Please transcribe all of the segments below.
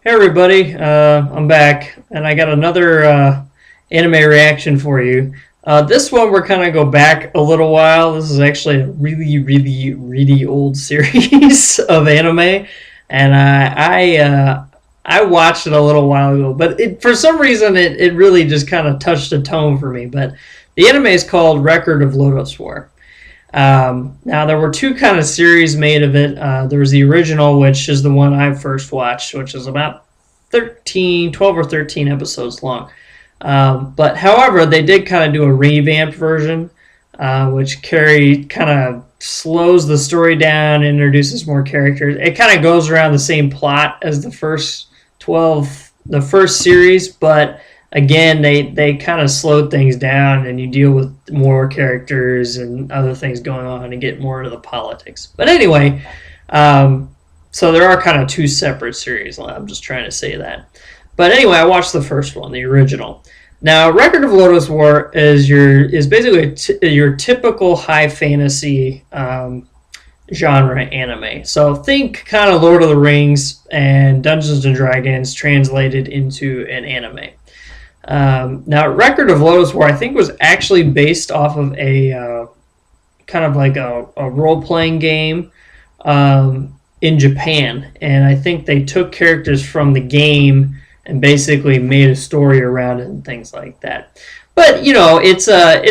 Hey everybody, I'm back, and I got another anime reaction for you. This one we're kind of go back a little while. This is actually a really old series of anime, and I watched it a little while ago, but for some reason it really just kind of touched a tone for me. But the anime is called Record of Lodoss War. Now there were two kind of series made of it. There was the original, which is the one I first watched, which is about 12 or 13 episodes long. But however, they did kind of do a revamped version, which kind of slows the story down, introduces more characters. It kind of goes around the same plot as the first series, but again, they kind of slowed things down, and you deal with more characters and other things going on and get more into the politics. But anyway, so there are kind of two separate series. I'm just trying to say that. But anyway, I watched the first one, the original. Now, Record of Lodoss War is basically your typical high fantasy genre anime. So think kind of Lord of the Rings and Dungeons and Dragons translated into an anime. Now, Record of Lodoss War, I think, was actually based off of a kind of like a role playing game in Japan, and I think they took characters from the game and basically made a story around it and things like that. But it's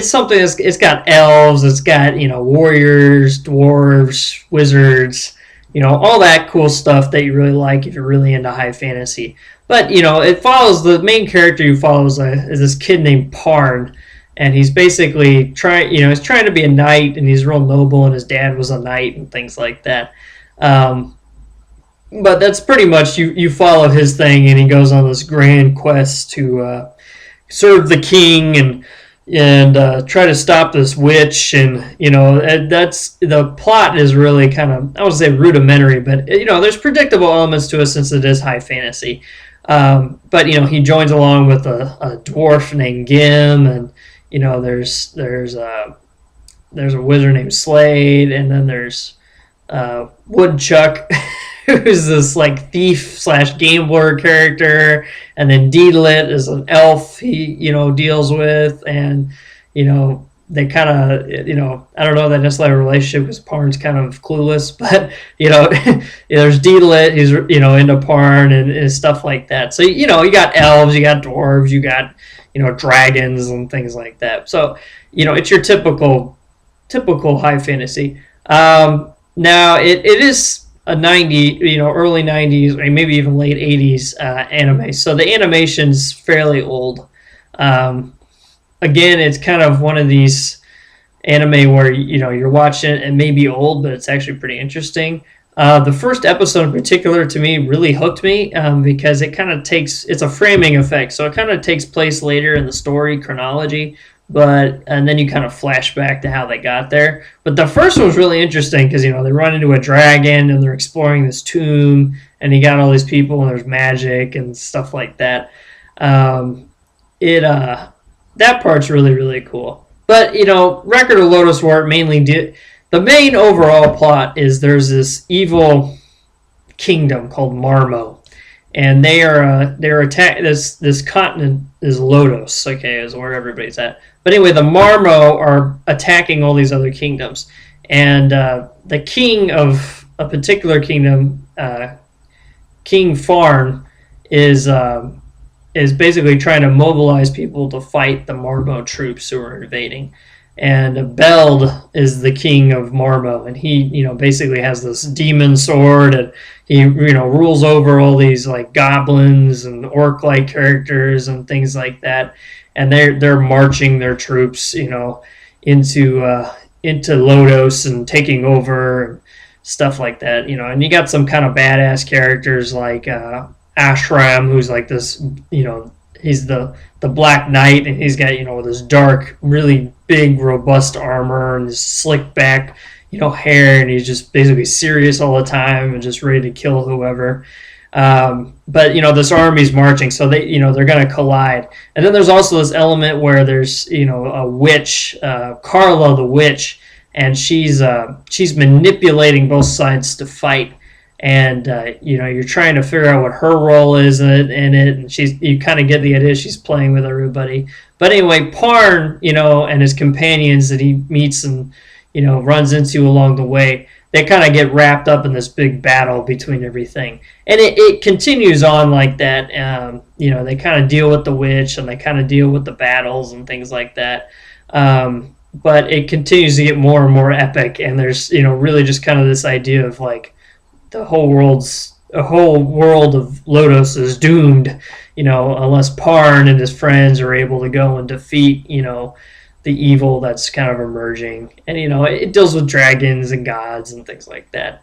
something it's got elves, it's got warriors, dwarves, wizards, all that cool stuff that you really like if you're really into high fantasy. But it follows the main character you follow is this kid named Parn, and he's basically he's trying to be a knight, and he's real noble, and his dad was a knight and things like that. But that's pretty much you follow his thing, and he goes on this grand quest to serve the king and try to stop this witch, and that's the plot is really kind of, I would say, rudimentary, but there's predictable elements to it since it is high fantasy. But he joins along with a dwarf named Gim, and there's a wizard named Slade, and then there's Woodchuck, who's this like thief slash gambler character, and then Deedlit is an elf he deals with, and they kind of I don't know that necessarily a relationship because Parn's kind of clueless, but there's Deedlit, he's into Parn and stuff like that. So you got elves, you got dwarves, you got dragons and things like that. So it's your typical high fantasy. Now it is a early 90s, or maybe even late 80s anime. So the animation's fairly old. Again, it's kind of one of these anime where you're watching it and may be old, but it's actually pretty interesting. The first episode in particular to me really hooked me because it kind of it's a framing effect, so it kind of takes place later in the story chronology, and then you kind of flash back to how they got there. But the first one was really interesting because they run into a dragon and they're exploring this tomb, and you got all these people and there's magic and stuff like that. That part's really cool. But Record of Lodoss War mainly the main overall plot is there's this evil kingdom called Marmo, and they're attack this continent is Lodoss, okay, is where everybody's at. But anyway, the Marmo are attacking all these other kingdoms, and the king of a particular kingdom, King Farn, is basically trying to mobilize people to fight the Marmo troops who are invading. And Beld is the king of Marmo, and he basically has this demon sword, and he rules over all these like goblins and orc-like characters and things like that, and they're marching their troops into Lodoss and taking over and stuff like that. And you got some kind of badass characters like Ashram, who's like this he's the Black Knight, and he's got this dark, really big, robust armor and this slick back hair, and he's just basically serious all the time and just ready to kill whoever. But this army's marching, so they're going to collide. And then there's also this element where there's a witch, Carla the witch, and she's manipulating both sides to fight. and you're trying to figure out what her role is in it, and you kind of get the idea she's playing with everybody. But anyway, Parn, and his companions that he meets and runs into along the way, they kind of get wrapped up in this big battle between everything, and it continues on like that. They kind of deal with the witch, and they kind of deal with the battles and things like that. But it continues to get more and more epic, and there's really just kind of this idea of like the whole world of Lodoss is doomed, unless Parn and his friends are able to go and defeat, the evil that's kind of emerging. And, it deals with dragons and gods and things like that.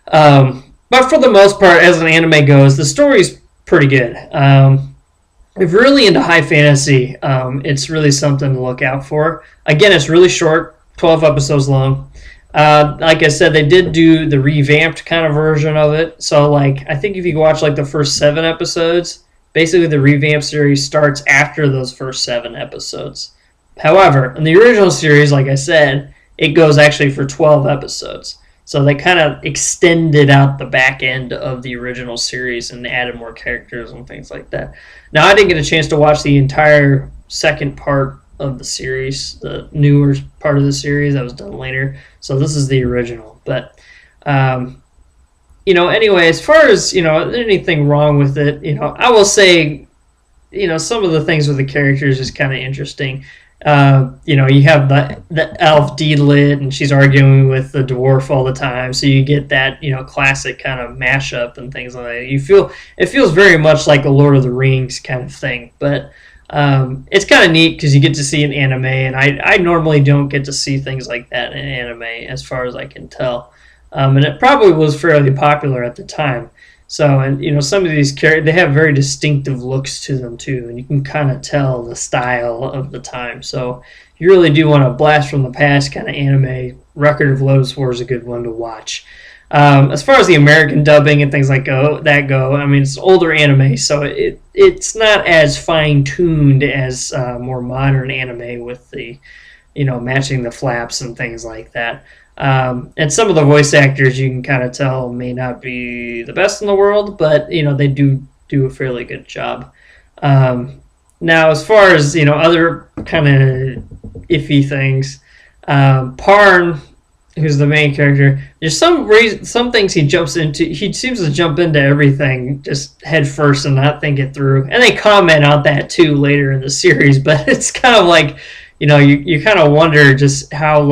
But for the most part, as an anime goes, the story's pretty good. If you're really into high fantasy, it's really something to look out for. Again, it's really short, 12 episodes long. Like I said, they did do the revamped kind of version of it. So, I think if you watch the first 7 episodes, basically the revamped series starts after those first 7 episodes. However, in the original series, like I said, it goes actually for 12 episodes. So they kind of extended out the back end of the original series and added more characters and things like that. Now, I didn't get a chance to watch the entire second part of the series, the newer part of the series that was done later. So this is the original. But, anyway, as far as, anything wrong with it, I will say, some of the things with the characters is kind of interesting. You have the elf Deedlit, and she's arguing with the dwarf all the time, so you get that classic kind of mashup and things like that. It feels very much like a Lord of the Rings kind of thing, but it's kind of neat because you get to see an anime, and I normally don't get to see things like that in anime, as far as I can tell, and it probably was fairly popular at the time. So, and some of these characters, they have very distinctive looks to them too, and you can kind of tell the style of the time. So, if you really do want a blast from the past kind of anime, Record of Lodoss War is a good one to watch. As far as the American dubbing and things like that go, I mean, it's older anime, so it's not as fine tuned as more modern anime with the, matching the flaps and things like that. And some of the voice actors you can kind of tell may not be the best in the world, but they do a fairly good job. Now, as far as other kind of iffy things, Parn, who's the main character, there's some things he jumps into. He seems to jump into everything just head first and not think it through. And they comment on that too later in the series, but it's kind of like you kind of wonder just how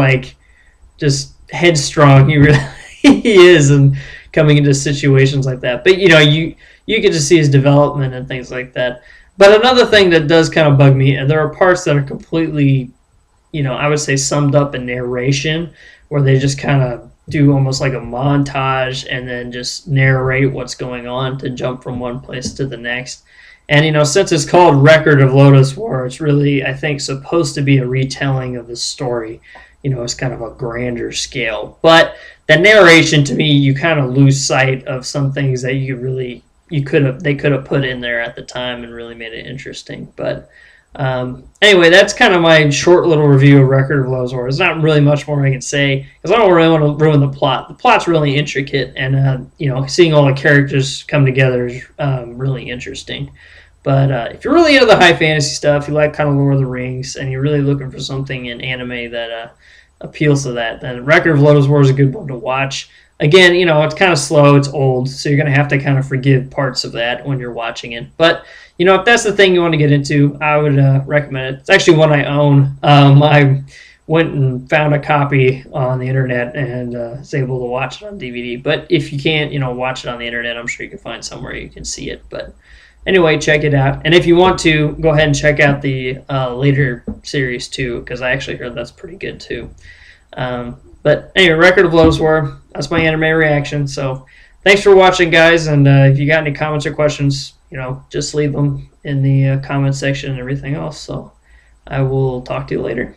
just headstrong he really is and coming into situations like that. But you get to see his development and things like that. But another thing that does kind of bug me, and there are parts that are completely, I would say summed up in narration, where they just kind of do almost like a montage and then just narrate what's going on to jump from one place to the next. And since it's called Record of Lodoss War, it's really, I think, supposed to be a retelling of the story. It's kind of a grander scale. But the narration, to me, you kind of lose sight of some things that they could have put in there at the time and really made it interesting. But anyway, that's kind of my short little review of Record of Lodoss War. There's not really much more I can say because I don't really want to ruin the plot. The plot's really intricate, and seeing all the characters come together is really interesting. But if you're really into the high fantasy stuff, you like kind of Lord of the Rings, and you're really looking for something in anime that appeals to that, then Record of Lodoss War is a good one to watch. Again, it's kind of slow, it's old, so you're going to have to kind of forgive parts of that when you're watching it. But, if that's the thing you want to get into, I would recommend it. It's actually one I own. I went and found a copy on the internet and was able to watch it on DVD. But if you can't, watch it on the internet, I'm sure you can find somewhere you can see it. But anyway, check it out. And if you want to, go ahead and check out the later series too, because I actually heard that's pretty good too. But anyway, Record of Lodoss War, that's my anime reaction. So thanks for watching, guys. And if you got any comments or questions, just leave them in the comment section and everything else. So I will talk to you later.